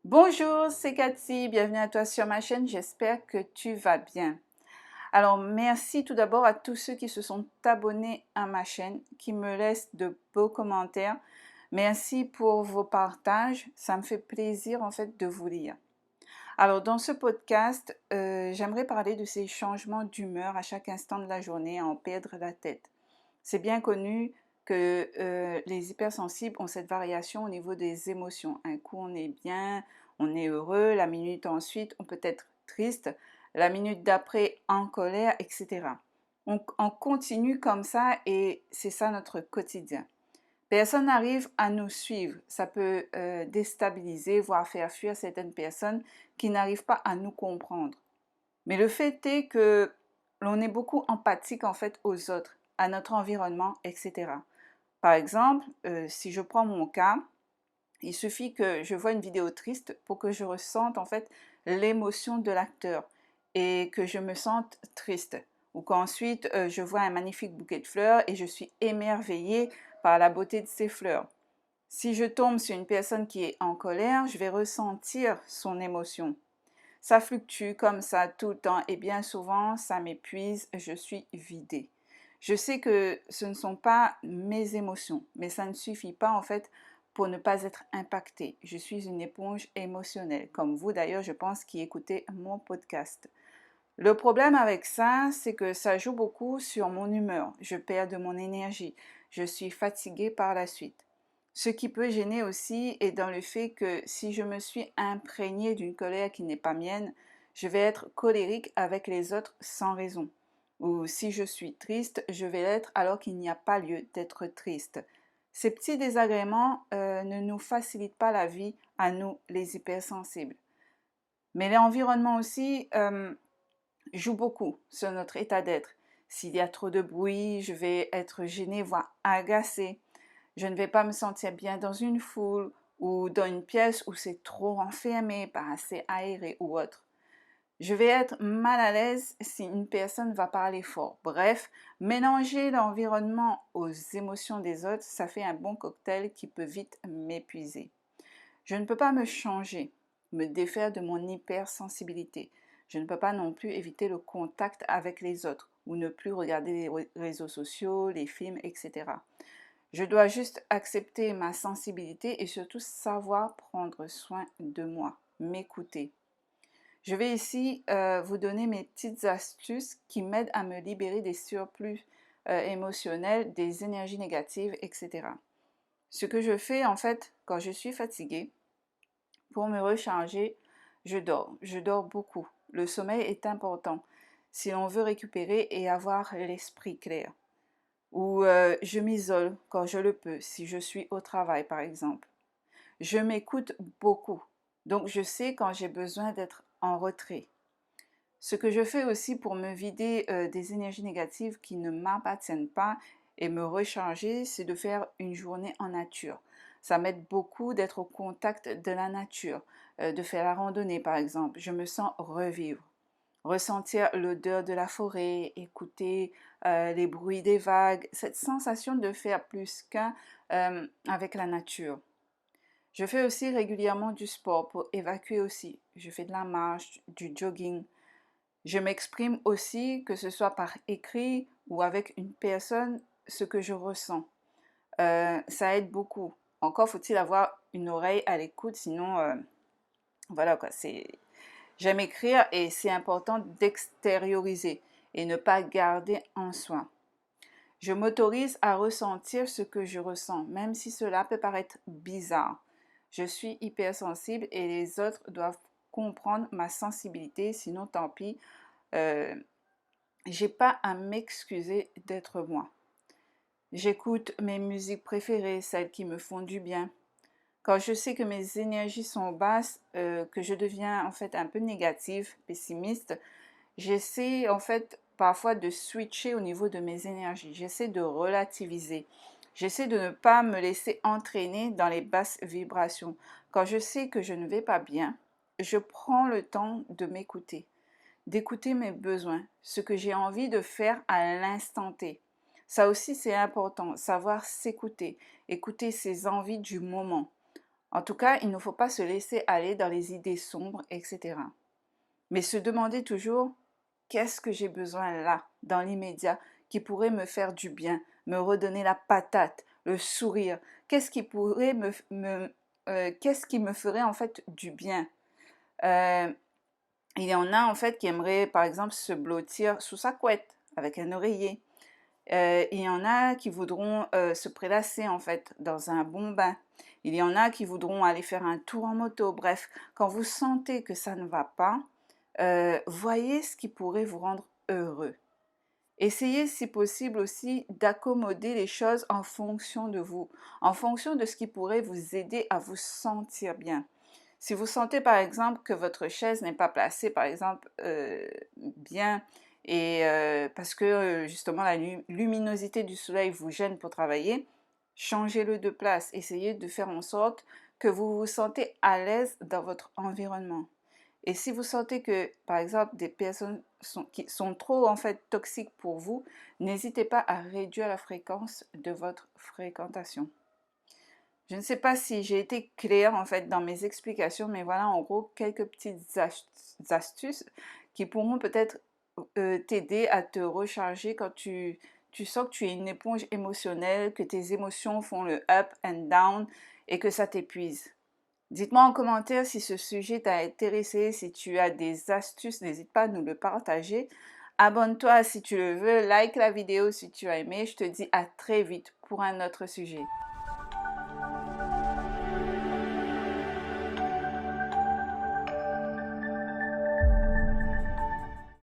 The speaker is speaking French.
Bonjour, c'est Cathy, bienvenue à toi sur ma chaîne, j'espère que tu vas bien. Alors merci tout d'abord à tous ceux qui se sont abonnés à ma chaîne, qui me laissent de beaux commentaires. Merci pour vos partages, ça me fait plaisir en fait de vous lire. Alors dans ce podcast, j'aimerais parler de ces changements d'humeur à chaque instant de la journée, à en perdre la tête. C'est bien connu que les hypersensibles ont cette variation au niveau des émotions. Un coup, on est bien, on est heureux, la minute ensuite, on peut être triste, la minute d'après, en colère, etc. On continue comme ça et c'est ça notre quotidien. Personne n'arrive à nous suivre. Ça peut déstabiliser, voire faire fuir certaines personnes qui n'arrivent pas à nous comprendre. Mais le fait est que l'on est beaucoup empathique en fait aux autres, à notre environnement, etc. Par exemple, si je prends mon cas, il suffit que je vois une vidéo triste pour que je ressente en fait l'émotion de l'acteur et que je me sente triste. Ou qu'ensuite je vois un magnifique bouquet de fleurs et je suis émerveillée par la beauté de ces fleurs. Si je tombe sur une personne qui est en colère, je vais ressentir son émotion. Ça fluctue comme ça tout le temps et bien souvent ça m'épuise, je suis vidée. Je sais que ce ne sont pas mes émotions, mais ça ne suffit pas en fait pour ne pas être impactée. Je suis une éponge émotionnelle, comme vous d'ailleurs, je pense, qui écoutez mon podcast. Le problème avec ça, c'est que ça joue beaucoup sur mon humeur. Je perds de mon énergie. Je suis fatiguée par la suite. Ce qui peut gêner aussi est dans le fait que si je me suis imprégnée d'une colère qui n'est pas mienne, je vais être colérique avec les autres sans raison. Ou si je suis triste, je vais l'être alors qu'il n'y a pas lieu d'être triste. Ces petits désagréments ne nous facilitent pas la vie à nous, les hypersensibles. Mais l'environnement aussi joue beaucoup sur notre état d'être. S'il y a trop de bruit, je vais être gênée, voire agacée. Je ne vais pas me sentir bien dans une foule ou dans une pièce où c'est trop renfermé, pas assez aéré ou autre. Je vais être mal à l'aise si une personne va parler fort. Bref, mélanger l'environnement aux émotions des autres, ça fait un bon cocktail qui peut vite m'épuiser. Je ne peux pas me changer, me défaire de mon hypersensibilité. Je ne peux pas non plus éviter le contact avec les autres ou ne plus regarder les réseaux sociaux, les films, etc. Je dois juste accepter ma sensibilité et surtout savoir prendre soin de moi, m'écouter. Je vais ici vous donner mes petites astuces qui m'aident à me libérer des surplus émotionnels, des énergies négatives, etc. Ce que je fais en fait quand je suis fatiguée, pour me recharger, je dors. Je dors beaucoup. Le sommeil est important si l'on veut récupérer et avoir l'esprit clair. Ou je m'isole quand je le peux, si je suis au travail par exemple. Je m'écoute beaucoup. Donc je sais quand j'ai besoin d'être en retrait. Ce que je fais aussi pour me vider des énergies négatives qui ne m'appartiennent pas et me recharger, c'est de faire une journée en nature. Ça m'aide beaucoup d'être au contact de la nature, de faire la randonnée par exemple. Je me sens revivre, ressentir l'odeur de la forêt, écouter les bruits des vagues, cette sensation de faire plus qu'un avec la nature. Je fais aussi régulièrement du sport pour évacuer aussi. Je fais de la marche, du jogging. Je m'exprime aussi, que ce soit par écrit ou avec une personne, ce que je ressens. Ça aide beaucoup. Encore faut-il avoir une oreille à l'écoute, sinon, voilà quoi. J'aime écrire et c'est important d'extérioriser et ne pas garder en soi. Je m'autorise à ressentir ce que je ressens, même si cela peut paraître bizarre. Je suis hypersensible et les autres doivent comprendre ma sensibilité, sinon tant pis. Euh, j'ai pas à m'excuser d'être moi. J'écoute mes musiques préférées, celles qui me font du bien. Quand je sais que mes énergies sont basses, que je deviens en fait un peu négative, pessimiste, j'essaie en fait parfois de switcher au niveau de mes énergies. J'essaie de relativiser. J'essaie de ne pas me laisser entraîner dans les basses vibrations. Quand je sais que je ne vais pas bien, je prends le temps de m'écouter, d'écouter mes besoins, ce que j'ai envie de faire à l'instant T. Ça aussi, c'est important, savoir s'écouter, écouter ses envies du moment. En tout cas, il ne faut pas se laisser aller dans les idées sombres, etc. Mais se demander toujours, qu'est-ce que j'ai besoin là, dans l'immédiat, qui pourrait me faire du bien, me redonner la patate, le sourire? Qu'est-ce qui pourrait qu'est-ce qui me ferait en fait du bien? Il y en a en fait qui aimeraient par exemple se blottir sous sa couette avec un oreiller. Il y en a qui voudront se prélasser en fait dans un bon bain. Il y en a qui voudront aller faire un tour en moto. Bref, quand vous sentez que ça ne va pas, voyez ce qui pourrait vous rendre heureux. Essayez si possible aussi d'accommoder les choses en fonction de vous, en fonction de ce qui pourrait vous aider à vous sentir bien. Si vous sentez par exemple que votre chaise n'est pas placée, par exemple, bien, et parce que justement la luminosité du soleil vous gêne pour travailler, changez-le de place. Essayez de faire en sorte que vous vous sentez à l'aise dans votre environnement. Et si vous sentez que, par exemple, des personnes qui sont trop en fait toxiques pour vous, n'hésitez pas à réduire la fréquence de votre fréquentation. Je ne sais pas si j'ai été claire en fait dans mes explications, mais voilà en gros quelques petites astuces qui pourront peut-être t'aider à te recharger quand tu sens que tu es une éponge émotionnelle, que tes émotions font le up and down et que ça t'épuise. Dites-moi en commentaire si ce sujet t'a intéressé, si tu as des astuces, n'hésite pas à nous le partager. Abonne-toi si tu le veux, like la vidéo si tu as aimé. Je te dis à très vite pour un autre sujet.